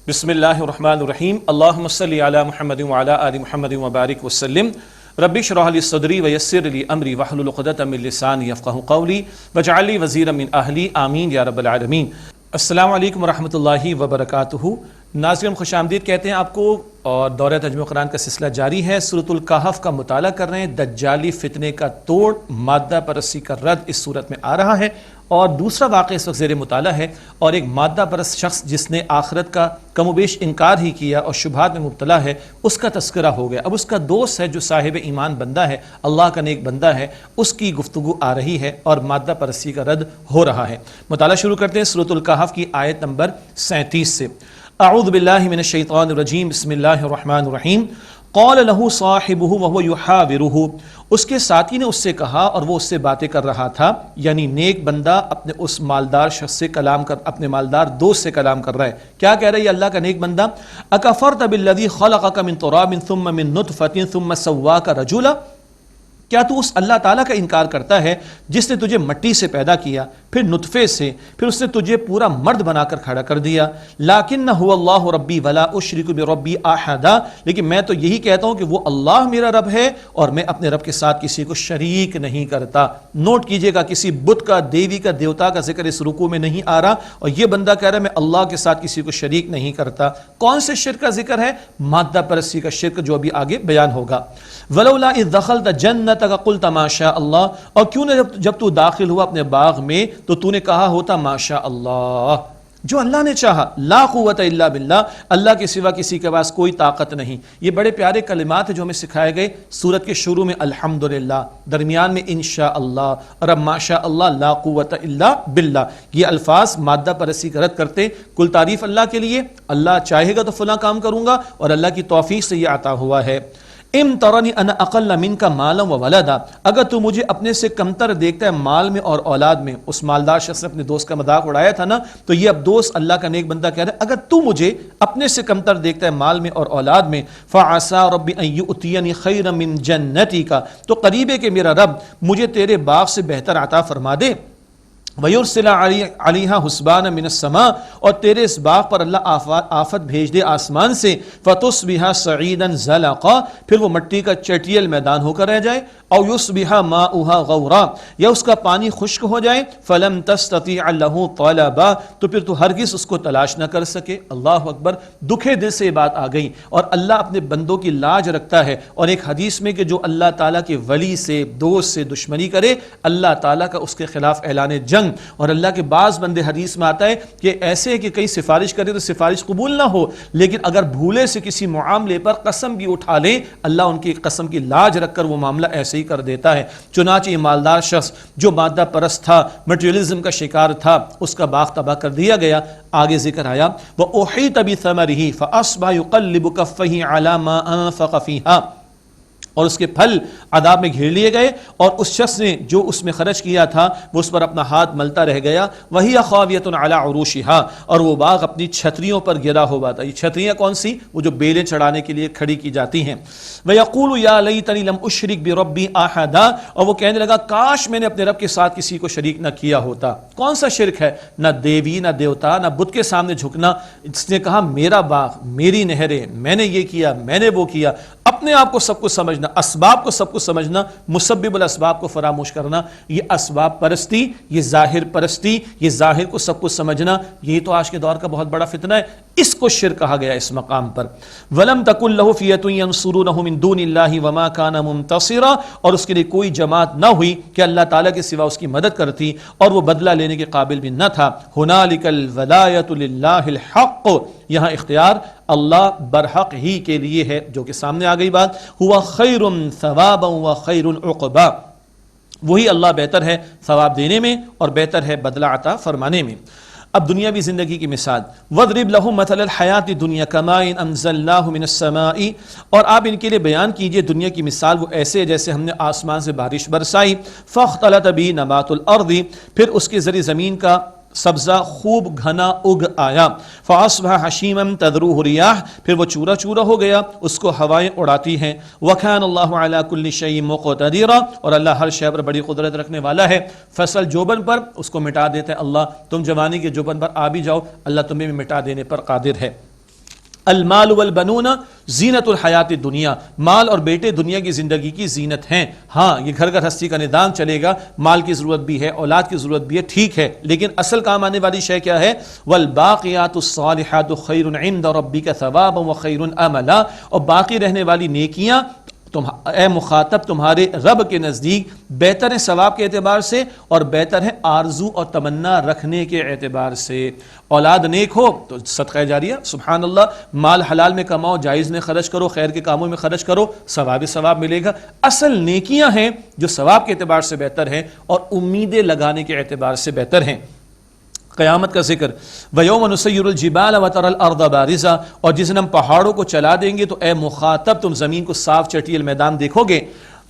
بسم اللہ الرحمن الرحیم اللہم صلی علی محمد وعلی آل محمد وبارک وسلم رب اشرح لی صدری ویسر لی امری واحلل عقدۃ من لسانی یفقہوا قولی واجعل لی وزیرا من اہلی آمین یا رب العالمین۔ السلام علیکم ورحمۃ اللہ وبرکاتہ۔ ناظرین خوش آمدید کہتے ہیں آپ کو، اور دورہ ترجمہ قرآن کا سلسلہ جاری ہے۔ سورۃ الکہف کا مطالعہ کر رہے ہیں۔ دجالی فتنے کا توڑ، مادہ پرستی کا رد اس صورت میں آ رہا ہے، اور دوسرا واقعہ اس وقت زیر مطالعہ ہے، اور ایک مادہ پرست شخص جس نے آخرت کا کم و بیش انکار ہی کیا اور شبہات میں مبتلا ہے، اس کا تذکرہ ہو گیا۔ اب اس کا دوست ہے جو صاحب ایمان بندہ ہے، اللہ کا نیک بندہ ہے، اس کی گفتگو آ رہی ہے اور مادہ پرستی کا رد ہو رہا ہے۔ مطالعہ شروع کرتے ہیں سورۃ الکہف کی آیت نمبر 37 سے۔ اعوذ باللہ من الشیطان الرجیم، بسم اللہ الرحمن الرحیم۔ قال له صاحبه وهو يحاوره، اس کے ساتھی نے اس سے کہا اور وہ اس سے باتیں کر رہا تھا، یعنی نیک بندہ اپنے اس مالدار شخص سے اپنے مالدار دوست سے کلام کر رہا ہے۔ کیا کہہ رہا ہے یہ اللہ کا نیک بندہ؟ اکفرت بالذی خلقک من تراب ثم من نطفۃ ثم سواک رجلا، کیا تو اس اللہ تعالیٰ کا انکار کرتا ہے جس نے تجھے مٹی سے پیدا کیا، پھر نطفے سے، پھر اس نے تجھے پورا مرد بنا کر کھڑا کر دیا؟ لیکن هو اللہ ربی ولا اشرک بربی احدا، لیکن میں تو یہی کہتا ہوں کہ وہ اللہ میرا رب ہے اور میں اپنے رب کے ساتھ کسی کو شریک نہیں کرتا۔ نوٹ کیجئے گا، کسی بت کا، دیوی کا، دیوتا کا ذکر اس رکوع میں نہیں آ رہا، اور یہ بندہ کہہ رہا ہے میں اللہ کے ساتھ کسی کو شریک نہیں کرتا۔ کون سے شرک کا ذکر ہے؟ مادہ پرستی کا شرک، جو ابھی آگے بیان ہوگا۔ ولولا اذ دخلت جنتک قلت ما شاء اللہ، اور کیوں نہ جب تو داخل ہوا اپنے باغ میں تو تو نے کہا ہوتا ما شاء اللہ، جو اللہ نے چاہا، لا قوت الا باللہ، اللہ کے سوا کسی کے پاس کوئی طاقت نہیں۔ یہ بڑے پیارے کلمات ہیں جو ہمیں سکھائے گئے سورت کے شروع میں الحمدللہ، درمیان میں انشاء اللہ، اور اب ما شاء اللہ لا قوت الا باللہ۔ یہ الفاظ مادہ پرستی کا رد کرتے، کل تعریف اللہ کے لیے، اللہ چاہے گا تو فلاں کام کروں گا، اور اللہ کی توفیق سے یہ عطا ہوا ہے۔ ام ترنی انا اقل منک مالا وولدا، اگر تو مجھے اپنے سے کمتر دیکھتا ہے مال میں اور اولاد میں۔ اس مالدار شخص نے اپنے دوست کا مذاق اڑایا تھا نا، تو یہ اب دوست اللہ کا نیک بندہ کہہ رہا ہے اگر تو مجھے اپنے سے کمتر دیکھتا ہے مال میں اور اولاد میں، فعسى ربی ان یؤتینی خیرا من جنتک، تو قریب ہے کہ میرا رب مجھے تیرے باغ سے بہتر عطا فرما دے۔ وَيُرْسِلَ عَلَيْهَا حُسْبَانًا مِنَ السَّمَاءِ، اور تیرے اس باغ پر اللہ آفت بھیج دے آسمان سے، فَتُصْبِحَ صَعِيدًا زَلَقًا، پھر وہ مٹی کا چٹیل میدان ہو کر رہ جائے، او يُصْبِحَ مَاؤُهَا غَوْرًا، یا اس کا پانی خشک ہو جائے، فَلَمْ تَسْتَطِيعَ لَهُ طَلَبًا، تو پھر تو ہرگز اس کو تلاش نہ کر سکے۔ اللہ اکبر، دکھے دل سے یہ بات آ گئی، اور اللہ اپنے بندوں کی لاج رکھتا ہے۔ اور ایک حدیث میں کہ جو اللہ تعالیٰ کے ولی سے، دوست سے دشمنی کرے، اللہ تعالیٰ کا اس کے خلاف اعلان جنگ۔ اور اللہ کے بعض بندے، حدیث میں آتا ہے کہ ایسے ہے کہ کئی سفارش کرے تو سفارش قبول نہ ہو، لیکن اگر بھولے سے کسی معاملے پر قسم بھی اٹھا لیں، اللہ ان کی قسم کی لاج رکھ کر وہ معاملہ ایسے ہی کر دیتا ہے۔ چنانچہ یہ مالدار شخص جو مادہ پرست تھا، مٹیریلزم کا شکار تھا، اس کا باغ تباہ کر دیا گیا۔ آگے ذکر آیا وَأُحِيطَ بِثَمَرِهِ فَأَصْبَحَ يُقَلِّبُ كَفَّيْهِ عَلَى مَا أَنفَقَ فِيهَا، اور اس کے پھل عذاب میں گھیر لیے گئے، اور اس شخص نے جو اس میں خرچ کیا تھا وہ اس پر اپنا ہاتھ ملتا رہ گیا۔ وَهِيَ خَاوِيَةٌ عَلَى عُرُوشِهَا، اور وہ باغ اپنی چھتریوں پر گرا ہوا تھا۔ یہ چھتریاں کون سی؟ وہ جو بیلیں چڑھانے کے لیے کھڑی کی جاتی ہیں۔ وَيَقُولُ يَا لَيْتَنِي لَمْ أُشْرِكْ بِرَبِّي أَحَدًا، اور وہ کہنے لگا کاش میں نے اپنے رب کے ساتھ کسی کو شریک نہ کیا ہوتا۔ کون سا شرک ہے؟ نہ دیوی، نہ دیوتا، نہ بت کے سامنے جھکنا۔ اس نے کہا میرا باغ، میری نہریں، میں نے یہ کیا، میں نے وہ کیا۔ اپنے آپ کو سب کچھ سمجھنا، اسباب کو سب کچھ سمجھنا، مسبب الاسباب کو فراموش کرنا، یہ اسباب پرستی، یہ ظاہر پرستی، یہ ظاہر کو سب کچھ سمجھنا، یہی تو آج کے دور کا بہت بڑا فتنہ ہے۔ اس کو شرک کہا گیا اس مقام پر۔ وَلَمْ تَكُنْ لَهُ فِئَةٌ يَنْصُرُونَهُ مِنْ دُونِ اللَّهِ وَمَا كَانَ مُنْتَصِرًا، اور اس کے لیے کوئی جماعت نہ ہوئی کہ اللہ تعالیٰ کے سوا اس کی مدد کرتی، اور وہ بدلہ لینے کے قابل بھی نہ تھا۔ هُنَالِكَ الْوَلَایَةُ لِلَّهِ الْحَقُّ، یہاں اختیار اللہ برحق ہی کے لیے ہے، جو کہ سامنے آ گئی بات۔ هُوَ خَيْرٌ ثَوَابًا وَخَيْرٌ عُقْبًا، وہی اللہ بہتر ہے ثواب دینے میں اور بہتر ہے بدلہ عطا فرمانے میں۔ اب دنیاوی زندگی کی مثال، وَاضْرِبْ لَهُم مَثَلَ الْحَيَاةِ الدُّنْيَا كَمَاءٍ أَنزَلْنَاهُ مِنَ السَّمَاءِ، اور آپ ان کے لیے بیان کیجئے دنیا کی مثال وہ ایسے جیسے ہم نے آسمان سے بارش برسائی، فَاخْتَلَطَ بِهِ نَبَاتُ الْأَرْضِ، پھر اس کے ذریعے زمین کا سبزہ خوب گھنا اگ آیا، فَأَصْبَحَ حَشِيمًا تَذْرُوهُ الرِّيَاحُ، پھر وہ چورا چورا ہو گیا، اس کو ہوائیں اڑاتی ہیں۔ وَكَانَ اللَّهُ عَلَى كُلِّ شَيْءٍ مُقْتَدِرًا، اور اللہ ہر شے پر بڑی قدرت رکھنے والا ہے۔ فصل جوبن پر اس کو مٹا دیتا ہے اللہ، تم جوانی کے جوبن پر آ بھی جاؤ، اللہ تمہیں بھی مٹا دینے پر قادر ہے۔ المال والبنون زینت الحیات الدنیا، مال اور بیٹے دنیا کی زندگی کی زینت ہیں۔ ہاں یہ گھر گھرستی کا نظام چلے گا، مال کی ضرورت بھی ہے، اولاد کی ضرورت بھی ہے، ٹھیک ہے، لیکن اصل کام آنے والی شے کیا ہے؟ والباقیات الصالحات خیر عند ربک ثوابا وخیر املا، اور باقی رہنے والی نیکیاں اے مخاطب تمہارے رب کے نزدیک بہتر ہے ثواب کے اعتبار سے، اور بہتر ہے آرزو اور تمنا رکھنے کے اعتبار سے۔ اولاد نیک ہو تو صدقہ جاریہ، سبحان اللہ، مال حلال میں کماؤ، جائز میں خرچ کرو، خیر کے کاموں میں خرچ کرو، ثواب ملے گا۔ اصل نیکیاں ہیں جو ثواب کے اعتبار سے بہتر ہیں اور امیدیں لگانے کے اعتبار سے بہتر ہیں۔ قیامت کا ذکر، وَيَوْمَ نُسَيِّرُ الْجِبَالَ وَتَرَى الْأَرْضَ بَارِزَةً، اور جس دن ہم پہاڑوں کو چلا دیں گے تو اے مخاطب تم زمین کو صاف چٹیل میدان دیکھو گے۔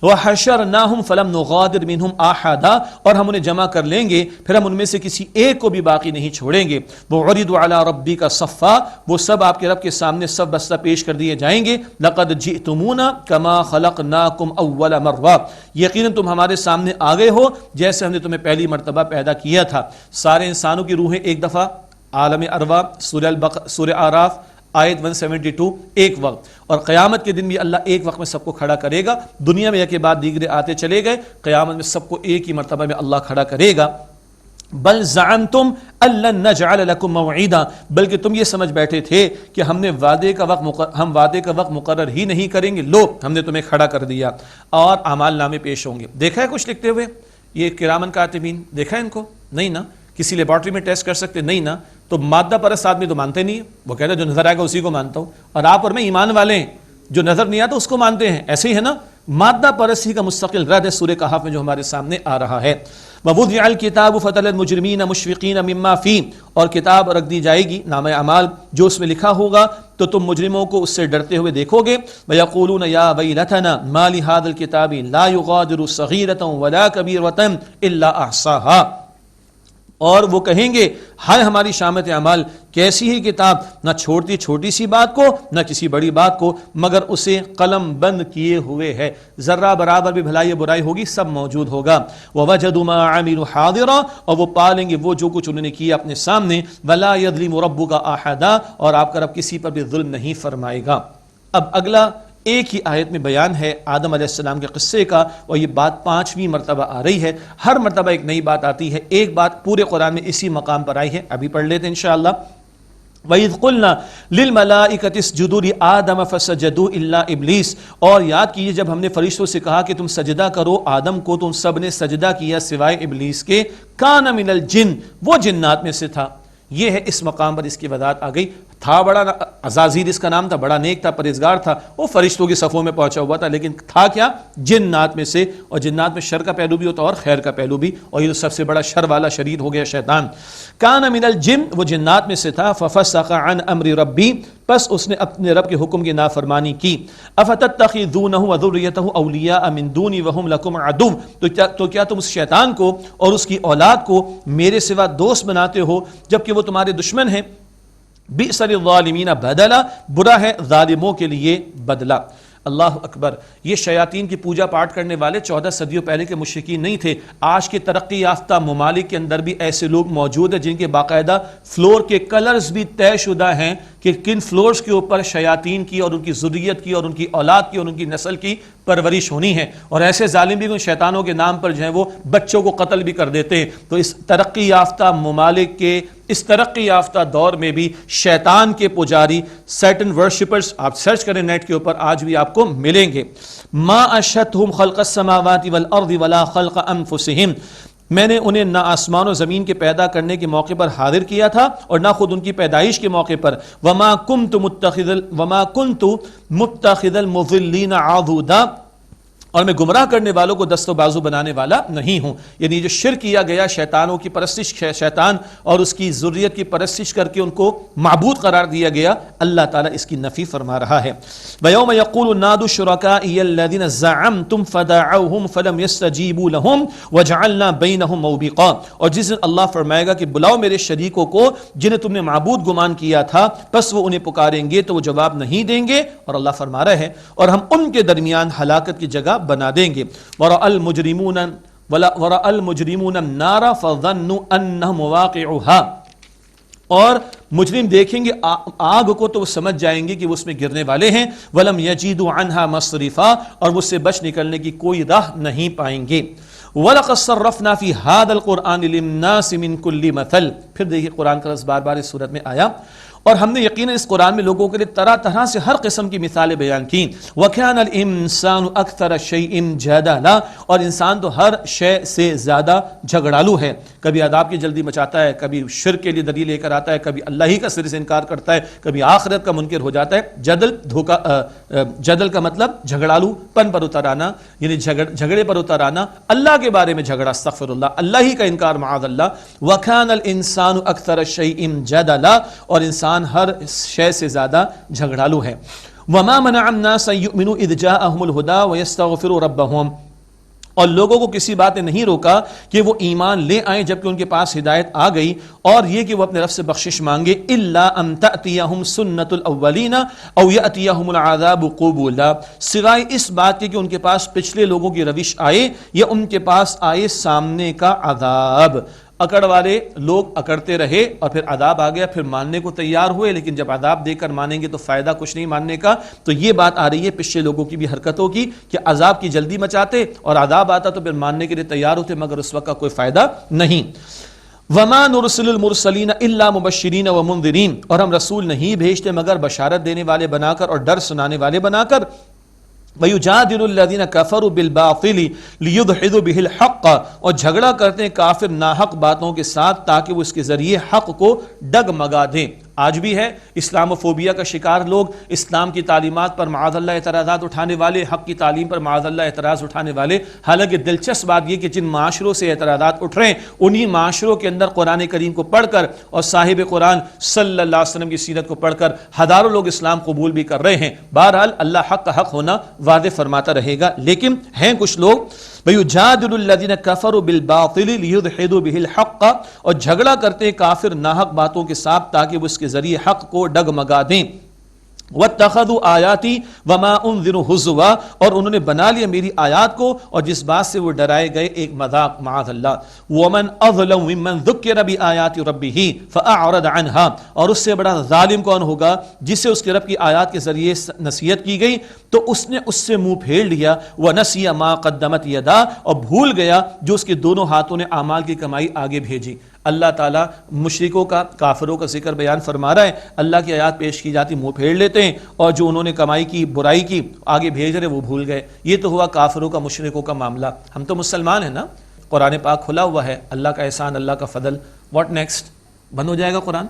وَحَشَرْنَاهُمْ فَلَمْ نُغَادِرْ مِنْهُمْ أَحَدًا، اور ہم انہیں جمع کر لیں گے پھر ہم ان میں سے کسی ایک کو بھی باقی نہیں چھوڑیں گے۔ وَعُرِضُوا عَلَىٰ رَبِّكَ صَفًّا، وہ سب آپ کے رب کے سامنے سب بستہ پیش کر دیے جائیں گے۔ لَقَدْ جِئْتُمُونَا كَمَا خَلَقْنَاكُمْ أَوَّلَ مَرَّةٍ، یقیناً تم ہمارے سامنے آ گئے ہو جیسے ہم نے تمہیں پہلی مرتبہ پیدا کیا تھا۔ سارے انسانوں کی روحیں ایک دفعہ عالم ارواح، سورہ اعراف آیت 172 ایک وقت، اور قیامت کے دن بھی اللہ ایک وقت میں سب کو کھڑا کرے گا۔ دنیا میں یک کے بعد دیگرے آتے چلے گئے، قیامت میں سب کو ایک ہی مرتبہ میں اللہ کھڑا کرے گا۔ بل زعمتم ان لن نجعل لكم موعدا، بلکہ تم یہ سمجھ بیٹھے تھے کہ ہم وعدے کا وقت مقرر ہی نہیں کریں گے، لو ہم نے تمہیں کھڑا کر دیا اور اعمال نامے پیش ہوں گے۔ دیکھا ہے کچھ لکھتے ہوئے یہ کرامن کاتبین؟ دیکھا ہے ان کو؟ نہیں نا۔ کسی لیبارٹری میں ٹیسٹ کر سکتے؟ نہیں نا۔ تو مادہ پرست آدمی تو مانتے نہیں، وہ کہتے ہیں جو نظر آئے گا اسی کو مانتا ہوں، اور آپ اور میں ایمان والے ہیں، جو نظر نہیں آتا اس کو مانتے ہیں، ایسے ہی ہے نا۔ مادہ پرستی کا مستقل رد ہے سورہ کہف میں جو ہمارے سامنے آ رہا ہے۔ وَوُضِعَ الْكِتَابُ فَتَرَى الْمُجْرِمِينَ مُشْفِقِينَ مِمَّا فِيهِ، اور کتاب رکھ دی جائے گی نامہ اعمال جو اس میں لکھا ہوگا تو تم مجرموں کو اس سے ڈرتے ہوئے دیکھو گے۔ وَيَقُولُونَ يَا وَيْلَتَنَا مَا لِهَذَا الْكِتَابِ لَا يُغَادِرُ صَغِيرَةً وَلَا كَبِيرَةً إِلَّا أَحْصَاهَا، اور وہ کہیں گے ہائے ہماری شامت اعمال، کیسی ہی کتاب، نہ چھوڑتی چھوٹی سی بات کو نہ کسی بڑی بات کو مگر اسے قلم بند کیے ہوئے ہے، ذرہ برابر بھی بھلائی برائی ہوگی سب موجود ہوگا۔ وَوَجَدُوا مَا عَمِلُوا حَاضِرًا، اور وہ پالیں گے وہ جو کچھ انہوں نے کیا اپنے سامنے۔ وَلَا يَظْلِمُ رَبُّكَ أَحَدًا، اور آپ کا رب کسی پر بھی ظلم نہیں فرمائے گا۔ اب اگلا ایک ہی آیت میں بیان ہے آدم علیہ السلام کے قصے کا، اور یہ بات 5ویں مرتبہ آ رہی ہے، ہر مرتبہ ایک نئی بات آتی ہے، ایک بات پورے قرآن میں اسی مقام پر آئی ہے، ابھی پڑھ لیتے ہیں انشاءاللہ۔ وَإِذْ قُلْنَا لِلْمَلَائِكَةِ اسْجُدُوا لِآدَمَ فَسَجَدُوا إِلَّا إِبْلِيسَ، اور یاد کیجئے جب ہم نے فرشتوں سے کہا کہ تم سجدہ کرو آدم کو تو ان سب نے سجدہ کیا سوائے ابلیس کے۔ کَانَ مِنَ الْجِنِّ، وہ جنات میں سے تھا۔ یہ ہے اس مقام پر اس کی وضاحت آ گئی۔ تھا بڑا، عزازیل اس کا نام تھا، بڑا نیک تھا، پرہیزگار تھا، وہ فرشتوں کی صفوں میں پہنچا ہوا تھا، لیکن تھا کیا؟ جنات میں سے، اور جنات میں شر کا پہلو بھی ہوتا اور خیر کا پہلو بھی، اور یہ سب سے بڑا شر والا شریر ہو گیا شیطان۔ کان من الجن، وہ جنات میں سے تھا۔ ففسق عن امر ربی، پس اس نے اپنے رب کے حکم کی نافرمانی کی۔ افتتخذونہ وذریتہ اولیاء من دونی وہم لکم عدو، تو کیا تم اس شیطان کو اور اس کی اولاد کو میرے سوا دوست بناتے ہو جبکہ وہ تمہارے دشمن ہیں۔ بئس للظالمین بدلا، برا ہے ظالموں کے لیے بدلہ۔ اللہ اکبر، یہ شیاطین کی پوجا پاٹ کرنے والے 14 صدیوں پہلے کے مشرکین نہیں تھے۔ آج کے ترقی یافتہ ممالک کے اندر بھی ایسے لوگ موجود ہیں جن کے باقاعدہ فلور کے کلرز بھی طے شدہ ہیں کہ کن فلورز کے اوپر شیاطین کی اور ان کی ذریت کی اور ان کی اولاد کی اور ان کی نسل کی پرورش ہونی ہے، اور ایسے ظالم بھی ان شیطانوں کے نام پر جو ہیں وہ بچوں کو قتل بھی کر دیتے ہیں۔ تو اس ترقی یافتہ ممالک کے اس ترقی یافتہ دور میں بھی شیطان کے پجاری، سیٹن ورشپرز، آپ سرچ کریں نیٹ کے اوپر آج بھی آپ کو ملیں گے۔ ما اشہدہم خلق السماوات والارض ولا خلق انفسہم، میں نے انہیں نہ آسمان و زمین کے پیدا کرنے کے موقع پر حاضر کیا تھا اور نہ خود ان کی پیدائش کے موقع پر۔ وما کنت متخذ المضلین عضدا، اور میں گمراہ کرنے والوں کو دست و بازو بنانے والا نہیں ہوں۔ یعنی جو شرک کیا گیا، شیطانوں کی پرستش، شیطان اور اس کی ذریت کی پرستش کر کے ان کو معبود قرار دیا گیا، اللہ تعالیٰ اس کی نفی فرما رہا ہے۔ وَيَوْمَ يَقُولُ نَادُوا شُرَكَائِيَ الَّذِينَ زَعَمْتُمْ فَدَعَوْهُمْ فَلَمْ يَسْتَجِيبُوا لَهُمْ وَجَعَلْنَا بَيْنَهُمْ مَوْبِقًا، اور جس دن اللہ فرمائے گا کہ بلاؤ میرے شریکوں کو جنہیں تم نے معبود گمان کیا تھا، پس وہ انہیں پکاریں گے تو وہ جواب نہیں دیں گے، اور اللہ فرما رہا ہے اور ہم ان کے درمیان ہلاکت کی جگہ بنا دیں گے۔ وَرَأَى الْمُجْرِمُونَ النَّارَ فَظَنُّوا أَنَّهُمْ مُوَاقِعُوهَا، اور مجرم دیکھیں گے آگ کو تو وہ سمجھ جائیں گے کہ وہ اس میں گرنے والے ہیں. وَلَمْ يَجِدُوا عَنْهَا مَصْرِفًا، اور وہ اس سے بچ نکلنے کی کوئی راہ نہیں پائیں گے. وَلَقَدْ صَرَّفْنَا فِي هَذَا الْقُرْآنِ لِلنَّاسِ مِنْ كُلِّ مَثَلٍ. پھر دیکھیے قرآن کا لفظ بار بار اس صورت میں آیا، اور ہم نے یقیناً اس قرآن میں لوگوں کے لیے طرح طرح سے ہر قسم کی مثالیں بیان کی. وَكَانَ الْإِنسَانُ أَكْثَرَ شَيْءٍ جَدَلًا، اور انسان تو ہر شے سے زیادہ جھگڑالو ہے. کبھی عذاب کی جلدی مچاتا ہے، کبھی شرک کے لیے دلیل لے کر آتا ہے، کبھی اللہ ہی کا سر سے انکار کرتا ہے، کبھی آخرت کا منکر ہو جاتا ہے. جدل کا مطلب جھگڑالو پن پر اتر آنا، یعنی جھگڑے پر اتر آنا، اللہ کے بارے میں جھگڑا، استغفر اللہ، اللہ ہی کا انکار معاذ اللہ. وَكَانَ الْإِنسَانُ أَكْثَرَ شَيْءٍ جَدَلًا، اور انسان ہر شے سے زیادہ جھگڑالو ہے. وَمَا مَنَعَ النَّاسَ أَن يُؤْمِنُوا إِذْ جَاءَهُمُ الْهُدَىٰ وَيَسْتَغْفِرُوا رَبَّهُمْ، اور لوگوں کو کسی بات نے نہیں روکا کہ وہ ایمان لے آئیں جبکہ ان کے پاس ہدایت آ گئی، اور یہ کہ وہ اپنے رب سے بخشش مانگے. إِلَّا أَن تَأْتِيَهُمْ سُنَّةُ الْأَوَّلِينَ أَوْ يَأْتِيَهُمُ الْعَذَابُ قُبُولًا، سوائے اس بات کے کہ ان کے پاس پچھلے لوگوں کی روش آئے یا ان کے پاس آئے سامنے کا عذاب. اکڑ والے لوگ اکڑتے رہے اور پھر عذاب آ گیا، پھر ماننے کو تیار ہوئے، لیکن جب عذاب دے کر مانیں گے تو فائدہ کچھ نہیں ماننے کا. تو یہ بات آ رہی ہے پچھلے لوگوں کی بھی حرکتوں کی کہ عذاب کی جلدی مچاتے اور عذاب آتا تو پھر ماننے کے لیے تیار ہوتے، مگر اس وقت کا کوئی فائدہ نہیں. وَمَا نُرْسِلُ الْمُرْسَلِينَ إِلَّا مُبَشِّرِينَ وَمُنذِرِينَ، اور ہم رسول نہیں بھیجتے مگر بشارت دینے والے بنا کر اور ڈر سنانے والے بنا کر. وَيُجَادِلُ الَّذِينَ كَفَرُوا بِالْبَاطِلِ لِيُدْحِضُوا بِهِ الْحَقَّ، اور جھگڑا کرتے ہیں کافر ناحق باتوں کے ساتھ تاکہ وہ اس کے ذریعے حق کو ڈگمگا دیں. آج بھی ہے اسلام فوبیا کا شکار لوگ، اسلام کی تعلیمات پر معاذ اللہ اعتراضات اٹھانے والے، حق کی تعلیم پر معاذ اللہ اعتراض اٹھانے والے. حالانکہ دلچسپ بات یہ کہ جن معاشروں سے اعتراضات اٹھ رہے ہیں انہی معاشروں کے اندر قرآن کریم کو پڑھ کر اور صاحب قرآن صلی اللہ علیہ وسلم کی سیرت کو پڑھ کر ہزاروں لوگ اسلام قبول بھی کر رہے ہیں. بہرحال اللہ حق کا حق ہونا واضح فرماتا رہے گا، لیکن ہیں کچھ لوگ وَيُجَادِلُ الَّذِينَ كَفَرُوا بِالْبَاطِلِ لِيُدْحِضُوا بِهِ الْحَقَّ، اور جھگڑا کرتے ہیں کافر ناحق باتوں کے ساتھ تاکہ وہ اس کے ذریعے حق کو ڈگمگا دیں. وَاتَّخَذُوا آیَاتِي وَمَا أُنذِرُوا هُزُوًا، اور انہوں نے بنا لیا میری آیات کو اور جس بات سے وہ ڈرائے گئے ایک مذاق معاذ اللہ. وَمَنْ أَظْلَمُ مِمَّنْ ذُكِّرَ بِآيَاتِ رَبِّهِ فَأَعْرَضَ عَنْهَا، اور اس سے بڑا ظالم کون ہوگا جسے اس کے رب کی آیات کے ذریعے نصیحت کی گئی تو اس نے اس سے منہ پھیر لیا. وَنَسِيَ مَا قَدَّمَتْ يَدَاهُ، اور بھول گیا جو اس کے دونوں ہاتھوں نے اعمال کی کمائی آگے بھیجی. اللہ تعالیٰ مشرکوں کا، کافروں کا ذکر بیان فرما رہا ہے، اللہ کی آیات پیش کی جاتی منہ پھیر لیتے ہیں، اور جو انہوں نے کمائی کی، برائی کی، آگے بھیج رہے وہ بھول گئے. یہ تو ہوا کافروں کا، مشرکوں کا معاملہ. ہم تو مسلمان ہیں نا، قرآن پاک کھلا ہوا ہے، اللہ کا احسان، اللہ کا فضل. What next? بند ہو جائے گا قرآن؟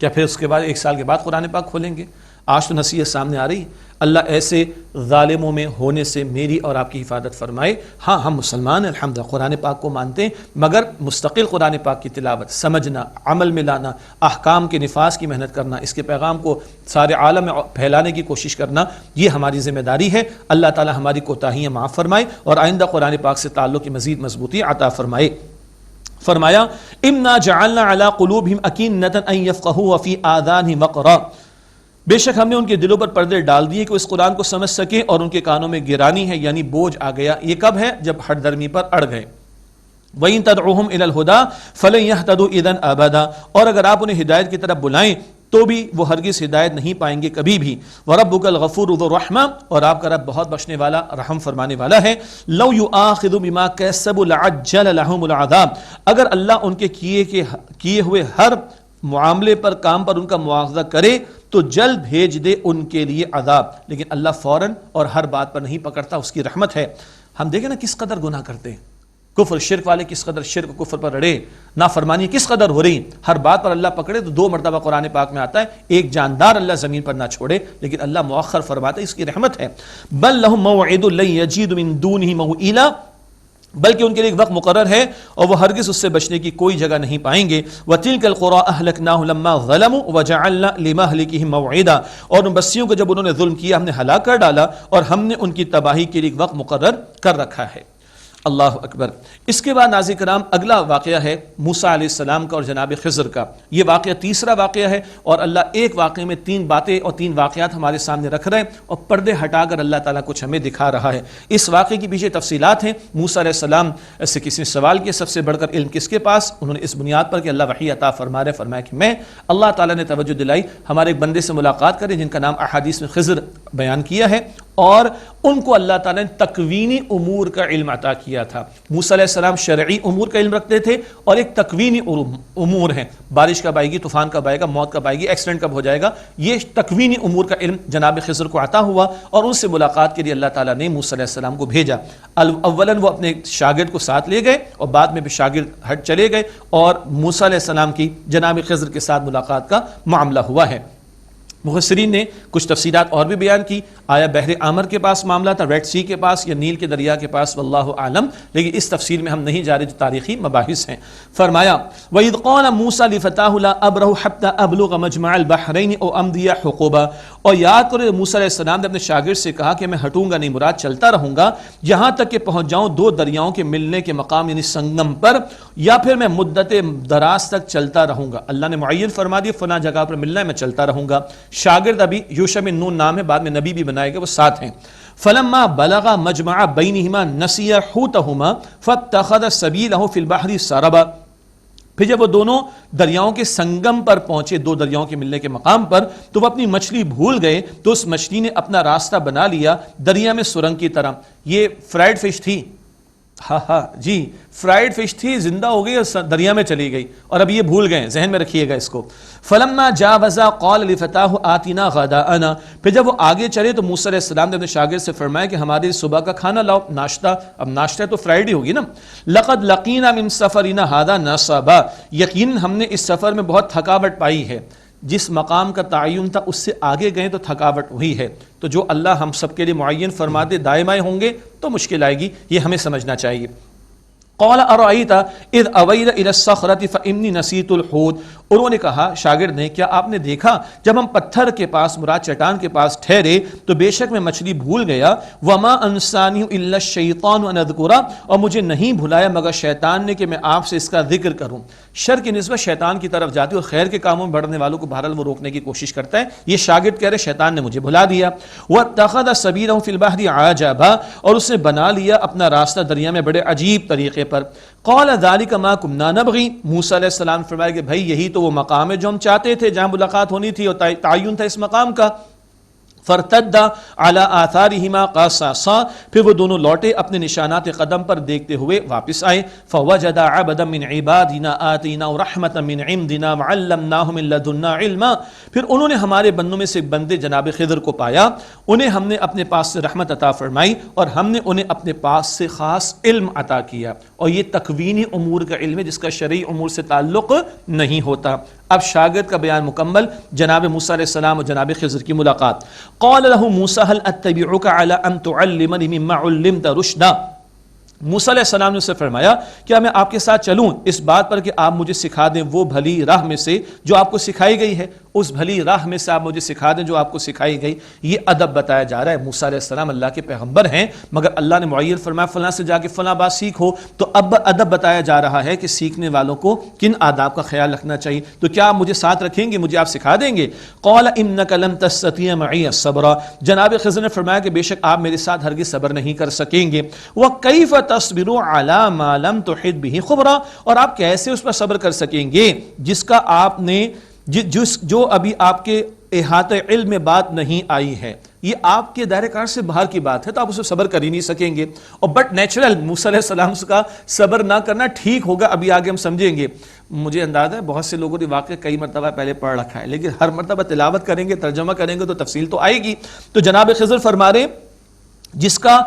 کیا پھر اس کے بعد 1 سال کے بعد قرآن پاک کھولیں گے؟ آج تو نصیحت سامنے آ رہی. اللہ ایسے ظالموں میں ہونے سے میری اور آپ کی حفاظت فرمائے. ہاں ہم مسلمان الحمدللہ قرآن پاک کو مانتے ہیں، مگر مستقل قرآن پاک کی تلاوت، سمجھنا، عمل میں لانا، احکام کے نفاذ کی محنت کرنا، اس کے پیغام کو سارے عالم میں پھیلانے کی کوشش کرنا، یہ ہماری ذمہ داری ہے. اللہ تعالی ہماری کوتاہیاں معاف فرمائے اور آئندہ قرآن پاک سے تعلق کی مزید مضبوطی عطا فرمائے. فرمایا اِنَّا جَعَلْنَا عَلَىٰ قُلُوبِهِمْ أَكِنَّةً أَن يَفْقَهُوا وَفِي آذَانِهِمْ وَقْرًا، بے شک ہم نے ان کے دلوں پر پردے ڈال دیے کہ وہ اس قرآن کو سمجھ سکیں اور ان کے کانوں میں گرانی ہے، یعنی بوجھ آ گیا. یہ کب ہے؟ جب ہٹ درمی پر اڑ گئے. وَإِن تَدْعُوهُمْ إِلَى الْهُدَىٰ فَلَن يَهْتَدُوا إِذًا أَبَدًا، اور اگر آپ انہیں ہدایت کی طرف بلائیں تو بھی وہ ہرگز ہدایت نہیں پائیں گے کبھی بھی. وَرَبُّكَ الْغَفُورُ ذُو الرَّحْمَةِ، اور آپ کا رب بہت بخشنے والا، رحم فرمانے والا ہے. لَوْ يُؤَاخِذُ بِمَا كَسَبُوا لَعَجَّلَ لَهُمُ الْعَذَابَ، اگر اللہ ان کے کیے ہوئے ہر معاملے پر، کام پر ان کا مواخذہ کرے تو جلد بھیج دے ان کے لیے عذاب، لیکن اللہ فوراً اور ہر بات پر نہیں پکڑتا، اس کی رحمت ہے. ہم دیکھیں نا کس قدر گناہ کرتے ہیں، کفر شرک والے کس قدر شرک کفر پر رڑے، نافرمانی کس قدر ہو رہی. ہر بات پر اللہ پکڑے تو 2 مرتبہ قرآن پاک میں آتا ہے، ایک جاندار اللہ زمین پر نہ چھوڑے، لیکن اللہ مؤخر فرماتا ہے، اس کی رحمت ہے. بل لهم موعد لن يجد من دونه موئلا، بلکہ ان کے لیے ایک وقت مقرر ہے اور وہ ہرگز اس سے بچنے کی کوئی جگہ نہیں پائیں گے. وَتِلْكَ الْقُرَىٰ أَهْلَكْنَاهُمْ لَمَّا ظَلَمُوا وَجَعَلْنَا لِمَهْلِكِهِمْ مَوْعِدًا، اور ان بستیوں کو جب انہوں نے ظلم کیا ہم نے ہلاک کر ڈالا اور ہم نے ان کی تباہی کے لیے ایک وقت مقرر کر رکھا ہے. اللہ اکبر۔ اس کے بعد ناظرین کرام اگلا واقعہ ہے موسیٰ علیہ السلام کا اور جناب خضر کا۔ یہ واقعہ تیسرا واقعہ ہے، اور اللہ ایک واقعے میں 3 باتیں اور 3 واقعات ہمارے سامنے رکھ رہے ہیں، اور پردے ہٹا کر اللہ تعالیٰ کچھ ہمیں دکھا رہا ہے۔ اس واقعے کی پیچھے تفصیلات ہیں۔ موسیٰ علیہ السلام سے کسی نے سوال کیا سب سے بڑھ کر علم کس کے پاس؟ انہوں نے اس بنیاد پر کہ اللہ وحی عطا فرما رہے، فرمایا کہ میں، اللہ تعالیٰ نے توجہ دلائی ہمارے ایک بندے سے ملاقات کریں جن کا نام احادیث میں خضر بیان کیا ہے، اور ان کو اللہ تعالیٰ نے تکوینی امور کا علم عطا کیا تھا۔ موسیٰ علیہ السلام شرعی امور کا علم رکھتے تھے، اور ایک تکوینی امور ہیں، بارش کب آئے گی، طوفان کب آئے گا، موت کب آئے گی، ایکسیڈنٹ کب ہو جائے گا، یہ تکوینی امور کا علم جناب خضر کو عطا ہوا، اور ان سے ملاقات کے لیے اللہ تعالیٰ نے موسیٰ علیہ السلام کو بھیجا۔ اولاً وہ اپنے شاگرد کو ساتھ لے گئے، اور بعد میں بھی شاگرد ہٹ چلے گئے، اور موسیٰ علیہ السلام کی جناب خضر کے ساتھ ملاقات کا معاملہ ہوا ہے۔ مفسرین نے کچھ تفصیلات اور بھی بیان کی، آیا بحر احمر کے پاس معاملہ تھا، ریڈ سی کے پاس، یا نیل کے دریا کے پاس، واللہ عالم، لیکن اس تفصیل میں ہم نہیں جا رہے جو تاریخی مباحث ہیں۔ فرمایا وَإِذْ قَالَ مُوسَىٰ لِفَتَاهُ لَا أَبْرَحُ حَتَّىٰ أَبْلُغَ مَجْمَعَ الْبَحْرَيْنِ أَوْ أَمْضِيَ حُقُبًا، اور یاد کرو موسیٰ علیہ السلام نے اپنے شاگرد سے کہا کہ میں ہٹوں گا نہیں، مراد چلتا رہوں گا یہاں تک کہ پہنچ جاؤں 2 دریاؤں کے ملنے کے مقام یعنی سنگم پر، یا پھر میں مدت دراز تک چلتا رہوں گا۔ اللہ نے معین فرما دیا فلاں جگہ پر ملنا ہے، میں چلتا رہوں گا۔ شاگرد ابھی یوشع بن نون نام ہے، بعد میں نبی بھی بنائے گا، وہ ساتھ ہیں۔ فلما بلغ مجمع بینہما نسی حوتہما فاتخذ سبیلہ فی البحر سربا، پھر جب وہ دونوں دریاؤں کے سنگم پر پہنچے، 2 دریاؤں کے ملنے کے مقام پر، تو وہ اپنی مچھلی بھول گئے، تو اس مچھلی نے اپنا راستہ بنا لیا دریا میں سرنگ کی طرح۔ یہ فرائیڈ فش تھی، جی فرائیڈ فش تھی، زندہ ہو گئی اور دریا میں چلی گئی، اور اب یہ بھول گئے، ذہن میں رکھیے گا اس کو۔ فلما جاوزا قال لفتاه آتنا غداءنا، پھر جب وہ آگے چلے تو موسیٰ علیہ السلام نے اپنے شاگرد سے فرمایا کہ ہمارے صبح کا کھانا لاؤ، ناشتہ۔ اب ناشتہ تو فرائیڈے ہوگی نا۔ لقد لقینا من سفرنا هذا نصبا، یقیناً ہم نے اس سفر میں بہت تھکاوٹ پائی ہے۔ جس مقام کا تعین تھا اس سے آگے گئے تو تھکاوٹ ہوئی ہے، تو جو اللہ ہم سب کے لیے معین فرما دے دائمائے ہوں گے تو مشکل آئے گی، یہ ہمیں سمجھنا چاہیے۔ قال ارأيت اذ اويل الى الصخرة فاني نسيت الحوت، انہوں نے کہا شاگرد نے کیا آپ نے دیکھا جب ہم پتھر کے پاس مراد چٹان کے پاس ٹھہرے تو بے شک میں مچھلی بھول گیا، وما انسانی الا الشیطان ان اذکرہ، اور مجھے نہیں بھلایا مگر شیطان نے کہ میں آپ سے اس کا ذکر کروں۔ شر کی نسبت شیطان کی طرف جاتی اور خیر کے کاموں میں بڑھنے والوں کو بہرحال وہ روکنے کی کوشش کرتا ہے، یہ شاگرد کہہ رہے شیطان نے مجھے بھلا دیا۔ واتخذ سبیلہ فی البحر عجبا، اور اس نے بنا لیا اپنا راستہ دریا میں بڑے عجیب طریقے پر۔ قال ذلك ما كنا نبغي، موسیٰ علیہ السلام نے فرمایا کہ بھائی یہی تو وہ مقام ہے جو ہم چاہتے تھے، جہاں ملاقات ہونی تھی اور تعین تھا اس مقام کا۔ فرتد على آثارهما قصصا، پھر وہ دونوں لوٹے اپنے نشانات قدم پر دیکھتے ہوئے واپس آئے۔ فوجد عبدا من عبادنا آتیناه رحمة من عندنا وعلمناه من لدنا علما، پھر انہوں نے ہمارے بندوں میں سے ایک بندے جناب خضر کو پایا، انہیں ہم نے اپنے پاس سے رحمت عطا فرمائی اور ہم نے انہیں اپنے پاس سے خاص علم عطا کیا، اور یہ تکوینی امور کا علم ہے جس کا شرعی امور سے تعلق نہیں ہوتا۔ اب شاگرد کا بیان مکمل، جناب موسیٰ علیہ السلام اور جناب خضر کی ملاقات۔ قال له موسیٰ هل اتبعك على ان تعلمني مما علمت رشدا، موسیٰ علیہ السلام نے اسے فرمایا کیا میں آپ کے ساتھ چلوں اس بات پر کہ آپ مجھے سکھا دیں وہ بھلی راہ میں سے جو آپ کو سکھائی گئی ہے، اس بھلی راہ میں سے آپ مجھے سکھا دیں جو آپ کو سکھائی گئی۔ یہ ادب بتایا جا رہا ہے، موسیٰ علیہ السلام اللہ کے پیغمبر ہیں مگر اللہ نے معین فرمایا فلاں سے جا کے فلاں بات سیکھو، تو اب ادب بتایا جا رہا ہے کہ سیکھنے والوں کو کن آداب کا خیال رکھنا چاہیے۔ تو کیا آپ مجھے ساتھ رکھیں گے، مجھے آپ سکھا دیں گے؟ قال انک لن تستطیع معی صبرا، جناب خضر نے فرمایا کہ بے شک آپ میرے ساتھ ہرگز صبر نہیں کر سکیں گے۔ وکیف تصبر علی ما لم تحط به خبرا، اور آپ کیسے اس پر صبر کر سکیں گے جس کا آپ نے جو ابھی آپ کے احاطہ علم میں بات نہیں آئی ہے، یہ آپ کے دائرہ کار سے باہر کی بات ہے تو آپ اسے صبر کر ہی نہیں سکیں گے۔ اور بٹ نیچرل موسیٰ علیہ السلام کا صبر نہ کرنا ٹھیک ہوگا، ابھی آگے ہم سمجھیں گے۔ مجھے اندازہ ہے بہت سے لوگوں نے واقعہ کئی مرتبہ پہلے پڑھ رکھا ہے، لیکن ہر مرتبہ تلاوت کریں گے، ترجمہ کریں گے تو تفصیل تو آئے گی۔ تو جناب خضر فرما رہے جس کا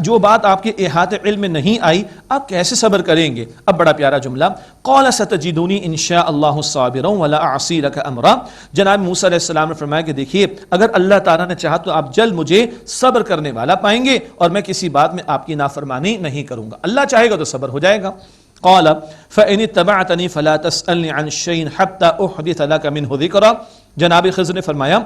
جو بات آپ کے احاطے علم میں نہیں آئی آپ کیسے صبر کریں گے؟ اب بڑا پیارا جملہ، قال ستجدونی انشاء اللہ صابرا ولا اعصی لک امرا، جناب موسیٰ علیہ السلام نے فرمایا کہ دیکھیے اگر اللہ تعالیٰ نے چاہا تو آپ جلد مجھے صبر کرنے والا پائیں گے اور میں کسی بات میں آپ کی نافرمانی نہیں کروں گا، اللہ چاہے گا تو صبر ہو جائے گا۔ قال فإن اتبعتنی فلا تسألنی عن شيء حتى احدث لك منه ذکرا، جناب خضر نے فرمایا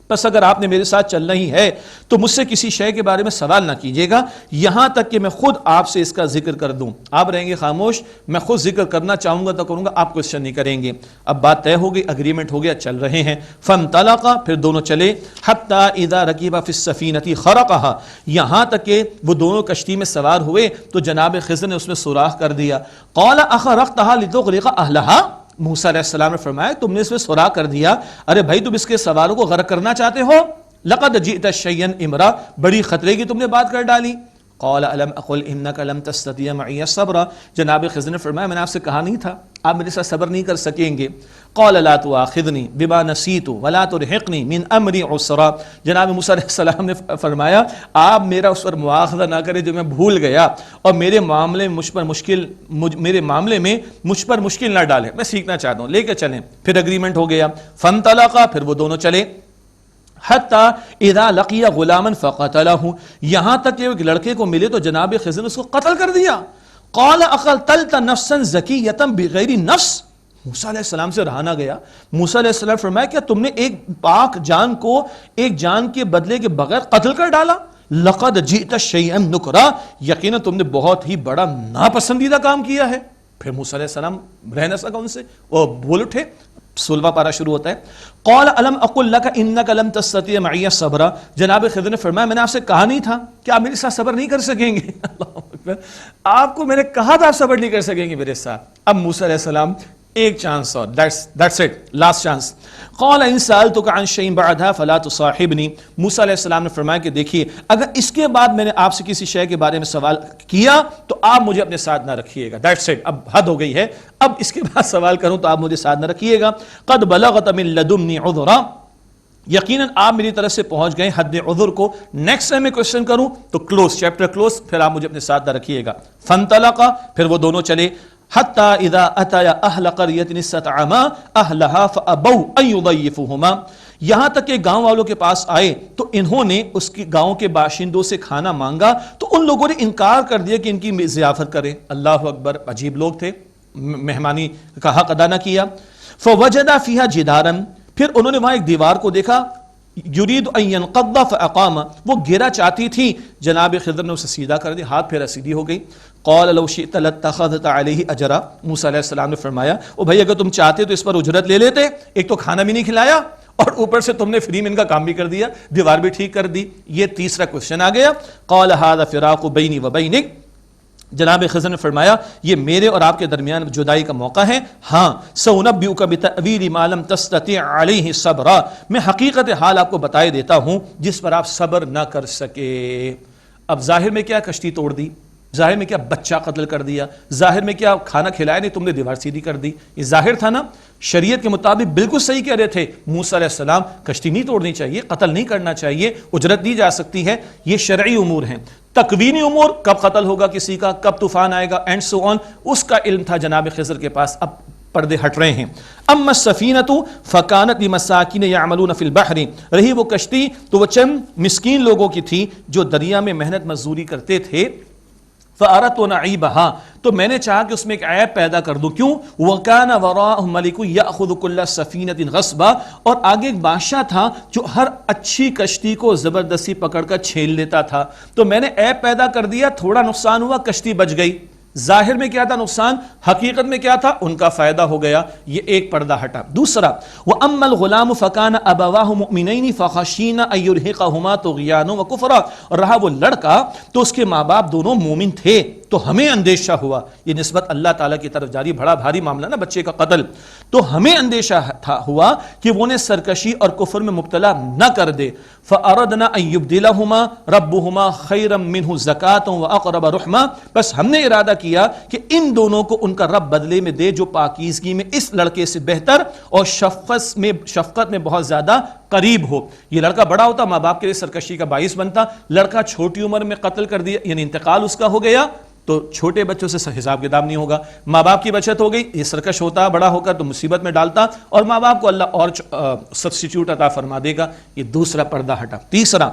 بس اگر آپ نے میرے ساتھ چلنا ہی ہے تو مجھ سے کسی شے کے بارے میں سوال نہ کیجیے گا یہاں تک کہ میں خود آپ سے اس کا ذکر کر دوں. آپ رہیں گے خاموش, میں خود ذکر کرنا چاہوں گا تو کروں گا, آپ کوشچن نہیں کریں گے. اب بات طے ہو گئی, اگریمنٹ ہو گیا, چل رہے ہیں. فانطلقا, پھر دونوں چلے. حتی اذا رکبا فی السفینۃ خرقھا, یہاں تک کہ وہ دونوں کشتی میں سوار ہوئے تو جناب خضر نے اس میں سوراخ کر دیا. قال اخرقتھا لتغرق اہلھا, موسیٰ علیہ السلام نے فرمایا تم نے اس میں سوراخ کر دیا, ارے بھائی تم اس کے سواروں کو غرق کرنا چاہتے ہو؟ لقد جئت شیئا امرا, بڑی خطرے کی تم نے بات کر ڈالی. قال الم اقل انک لم تستطیع معی صبرا, جناب خضر نے فرمایا میں نے آپ سے کہا نہیں تھا آپ میرے ساتھ صبر نہیں کر سکیں گے. قال لا تؤاخذنی بما نسیت ولا ترهقنی من امری عسرا, جناب موسیٰ علیہ السلام نے فرمایا آپ میرا اس پر مؤاخذہ نہ کریں جو میں بھول گیا, اور میرے معاملے میں مجھ پر مشکل نہ ڈالیں, میں سیکھنا چاہتا ہوں, لے کے چلیں. پھر اگریمنٹ ہو گیا. فانطلقا, پھر وہ دونوں چلے. حتی اذا لقی غلاما فقتلہ, یہاں تک کہ ایک لڑکے کو ملے تو جناب خضر نے اس کو قتل کر دیا. قال اقتلت نفسا زکیۃ بغیر نفس, موسیٰ علیہ السلام سے رہا نہ گیا. موسیٰ علیہ السلام فرمایا کیا تم نے ایک پاک جان کو ایک جان کے بدلے کے بغیر قتل کر ڈالا؟ لقد جئت شیئا نکرا, یقینا تم نے بہت ہی بڑا ناپسندیدہ کام کیا ہے. پھر موسیٰ علیہ السلام رہ نہ سکا ان سے, وہ بول اٹھے. 16واں پارہ شروع ہوتا ہے. قال الم اقل لک انک لم تستطیع معی صبرا, جناب خضر نے فرمایا میں نے آپ سے کہا نہیں تھا کہ آپ میرے ساتھ صبر نہیں کر سکیں گے؟ اللہ اکبر, آپ کو میں نے کہا تھا آپ صبر نہیں کر سکیں گے میرے ساتھ. اب موسیٰ علیہ السلام ایک چانس اور, that's it, last chance. قال ان سألتک عن شیء بعدها فلا تصاحبنی, موسیٰ علیہ السلام نے فرمایا کہ دیکھیے اگر اس کے بعد میں نے آپ سے کسی شے کے بارے میں سوال کیا تو آپ مجھے اپنے ساتھ نہ رکھیے گا. that's it, اب حد ہو گئی ہے, اب اس کے بعد سوال کروں تو آپ مجھے ساتھ نہ رکھیے گا. قد بلغت من لدنی عذرا, یقیناً آپ میری طرف سے پہنچ گئے حد عذر کو. نیکسٹ ٹائم میں کوشچن کروں تو کلوز, چیپٹر کلوز, پھر آپ مجھے اپنے ساتھ نہ رکھیے گا. فانطلقا, پھر وہ دونوں چلے. حتی اذا اتیا اہل قریۃ استطعما اہلھا فابوا ان یضیفوہما, یہاں تک کہ گاؤں والوں کے پاس آئے تو انہوں نے اس کی گاؤں کے باشندوں سے کھانا مانگا تو ان لوگوں نے انکار کر دیا کہ ان کی ضیافت کریں. اللہ اکبر, عجیب لوگ تھے, مہمانی کا حق ادا نہ کیا. فوجد فیہا جدارا, پھر انہوں نے وہاں ایک دیوار کو دیکھا. یرید ان ینقض فاقام, وہ گرا چاہتی تھی, جناب خضر نے اسے سیدھا کر دیا, ہاتھ پھیرا سیدھی ہو گئی. قال لو شئت لاتخذت علیہ اجرا, موسیٰ علیہ السلام نے فرمایا او بھائی اگر تم چاہتے تو اس پر اجرت لے لیتے, ایک تو کھانا بھی نہیں کھلایا اور اوپر سے تم نے فری میں ان کا کام بھی کر دیا, دیوار بھی ٹھیک کر دی. یہ تیسرا کوشچن آ گیا. قال ھذا فراق بینی و بینک, جناب خضر نے فرمایا یہ میرے اور آپ کے درمیان جدائی کا موقع ہے. ہاں, سأنبئک بتأویل ما لم تستطع علیہ صبرا, میں حقیقت حال آپ کو بتائے دیتا ہوں جس پر آپ صبر نہ کر سکے. اب ظاہر میں کیا کشتی توڑ دی, ظاہر میں کیا بچہ قتل کر دیا, ظاہر میں کیا کھانا کھلایا نہیں تم نے دیوار سیدھی کر دی, یہ ظاہر تھا نا. شریعت کے مطابق بالکل صحیح کہہ رہے تھے موسیٰ علیہ السلام, کشتی نہیں توڑنی چاہیے, قتل نہیں کرنا چاہیے, اجرت دی جا سکتی ہے. یہ شرعی امور ہیں. تکوینی امور, کب قتل ہوگا کسی کا, کب طوفان آئے گا, اینڈ سو آن, اس کا علم تھا جناب خضر کے پاس. اب پردے ہٹ رہے ہیں. اما السفینۃ فکانت لمساکین یعملون فی البحر, رہی وہ کشتی تو وہ چند مسکین لوگوں کی تھی جو دریا میں محنت مزدوری کرتے تھے. فأردت أن أعيبها, تو میں نے چاہا کہ اس میں ایک عیب پیدا کر دوں. کیوں؟ وَكَانَ وَرَاءَهُمْ مَلِكٌ يَأْخُذُ كُلَّ سَفِينَةٍ غَصْبًا, اور آگے ایک بادشاہ تھا جو ہر اچھی کشتی کو زبردستی پکڑ کر چھین لیتا تھا. تو میں نے عیب پیدا کر دیا, تھوڑا نقصان ہوا, کشتی بچ گئی. ظاہر میں کیا تھا نقصان, حقیقت میں کیا تھا, ان کا فائدہ ہو گیا. یہ ایک پردہ ہٹا. دوسرا, وَأَمَّا الْغُلَامُ فَكَانَ أَبَوَاهُ مُؤْمِنَيْنِ فَخَشِينَ أَن يُرْهِقَهُمَا طُغْيَانًا وَكُفْرًا, اور رہا وہ لڑکا تو اس کے ماں باپ دونوں مومن تھے تو ہمیں اندیشہ ہوا. یہ نسبت اللہ تعالیٰ کی طرف جاری, بڑا بھاری معاملہ نا بچے کا قتل, تو ہمیں اندیشہ ہوا کہ وہ انہیں سرکشی اور کفر میں مبتلا نہ کر دے. فَأَرَدْنَا أَن يُبْدِلَهُمَا رَبُّهُمَا خَيْرًا مِّنْهُ زَكَاةً وَأَقْرَبَ رُحْمًا, بس ہم نے ارادہ کیا کہ ان دونوں کو ان کا رب بدلے میں دے جو پاکیزگی میں اس لڑکے سے بہتر اور شفقت میں بہت زیادہ قریب ہو. یہ لڑکا بڑا ہوتا ماں باپ کے لیے سرکشی کا باعث بنتا, لڑکا چھوٹی عمر میں قتل کر دیا, یعنی انتقال اس کا ہو گیا, تو چھوٹے بچوں سے حساب کتاب نہیں ہوگا. ماں باپ کی بچت ہو گئی, یہ سرکش ہوتا بڑا ہو کر تو مصیبت میں ڈالتا, اور ماں باپ کو اللہ اور سبسٹیٹیوٹ عطا فرما دے گا. یہ دوسرا پردہ ہٹا. تیسرا,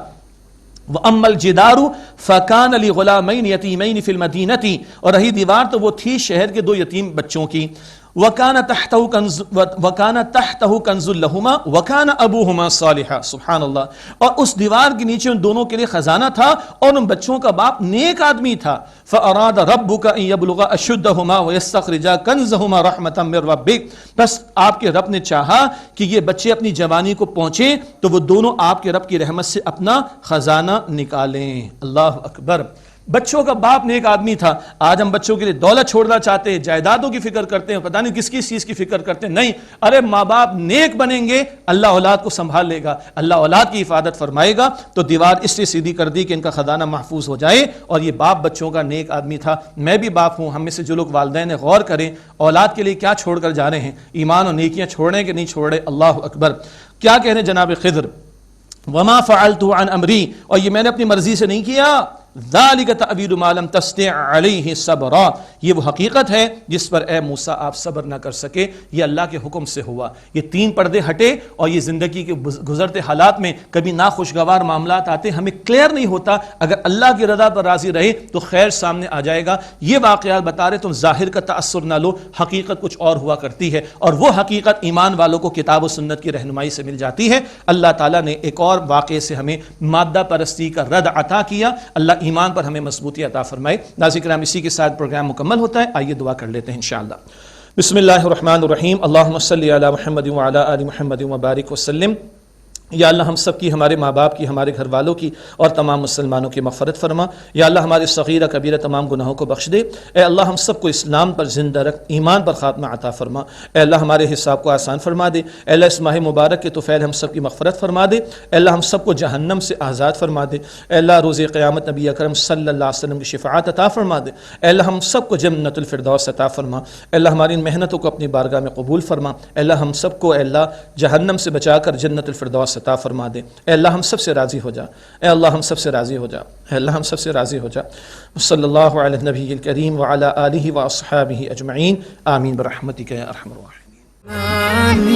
وَأَمَّا الْجِدَارُ فَكَانَ لِغُلَامَيْنِ يَتِيمَيْنِ فِي الْمَدِينَةِ, اور رہی دیوار تو وہ تھی شہر کے دو یتیم بچوں کی. وَكَانَ تَحْتَهُ كَنْزٌ لَهُمَا وَكَانَ أَبُوهُمَا صَالِحًا، سبحان اللہ. اور اس دیوار کے نیچے ان دونوں کے لیے خزانہ تھا اور ان بچوں کا باپ نیک آدمی تھا. فَأَرَادَ رَبُّكَ أَن يَبْلُغَ أَشُدَّهُمَا وَيَسْتَخْرِجَا كَنْزَهُمَا رَحْمَةً مِّن رَّبِّكَ. بس آپ کے رب نے چاہا کہ یہ بچے اپنی جوانی کو پہنچے تو وہ دونوں آپ کے رب کی رحمت سے اپنا خزانہ نکالیں. اللہ اکبر. بچوں کا باپ نیک آدمی تھا. آج ہم بچوں کے لیے دولت چھوڑنا چاہتے ہیں، جائیدادوں کی فکر کرتے ہیں، پتہ نہیں کس کس چیز کی فکر کرتے ہیں. نہیں، ارے ماں باپ نیک بنیں گے، اللہ اولاد کو سنبھال لے گا، اللہ اولاد کی حفاظت فرمائے گا. تو دیوار اس لیے سیدھی کر دی کہ ان کا خزانہ محفوظ ہو جائے. اور یہ باپ بچوں کا نیک آدمی تھا. میں بھی باپ ہوں. ہم میں سے جو لوگ والدین ہیں غور کریں اولاد کے لیے کیا چھوڑ کر جا رہے ہیں، ایمان اور نیکیاں چھوڑیں کہ نہیں چھوڑے. اللہ اکبر. کیا کہہ رہے ہیں جناب خضر، وما فعلت عن امری، اور یہ میں نے اپنی مرضی سے نہیں کیا. ذالک تعبیر ما لم تستطع علیہ صبرا، یہ وہ حقیقت ہے جس پر اے موسیٰ آپ صبر نہ کر سکے. یہ اللہ کے حکم سے ہوا. یہ تین پردے ہٹے اور یہ زندگی کے گزرتے حالات میں کبھی ناخوشگوار معاملات آتے، ہمیں کلیئر نہیں ہوتا. اگر اللہ کی رضا پر راضی رہے تو خیر سامنے آ جائے گا. یہ واقعات بتا رہے تم ظاہر کا تأثر نہ لو، حقیقت کچھ اور ہوا کرتی ہے. اور وہ حقیقت ایمان والوں کو کتاب و سنت کی رہنمائی سے مل جاتی ہے. اللہ تعالیٰ نے ایک اور واقعے سے ہمیں مادہ پرستی کا رد عطا کیا. اللہ ایمان پر ہمیں مضبوطی عطا فرمائے. ناظرین کرام، اسی کے ساتھ پروگرام مکمل ہوتا ہے. آئیے دعا کر لیتے ہیں انشاءاللہ. بسم اللہ الرحمن الرحیم. اللہم صلی علی محمد وعلی آل محمد وبارک وسلم. یا اللہ ہم سب کی، ہمارے ماں باپ کی، ہمارے گھر والوں کی اور تمام مسلمانوں کی مغفرت فرما. یا اللہ ہمارے صغیرہ کبیرہ تمام گناہوں کو بخش دے. اے اللہ ہم سب کو اسلام پر زندہ رکھ، ایمان پر خاتمہ عطا فرما. اے اللہ ہمارے حساب کو آسان فرما دے. اے اللہ اس ماہ مبارک کے طفیل ہم سب کی مغفرت فرما دے. اے اللہ ہم سب کو جہنم سے آزاد فرما دے. اے اللہ روز قیامت نبی اکرم صلی اللہ علیہ وسلم کی شفاعت عطا فرما دے. اے اللہ ہم سب کو جنت الفردوس عطا فرما. اے اللہ ہماری ان محنتوں کو اپنی بارگاہ میں قبول فرما. اے اللہ ہم سب کو اے اللہ جہنم سے بچا کر جنت الفردوس عطا فرما دے. اے اللہ ہم سب سے راضی ہو جا. اے اللہ ہم سب سے راضی ہو جا. اے اللہ ہم سب سے راضی ہو جا. صلی اللہ علی النبی الکریم وعلی آلہ واصحابہ اجمعین. آمین برحمتک یا ارحم الراحمین.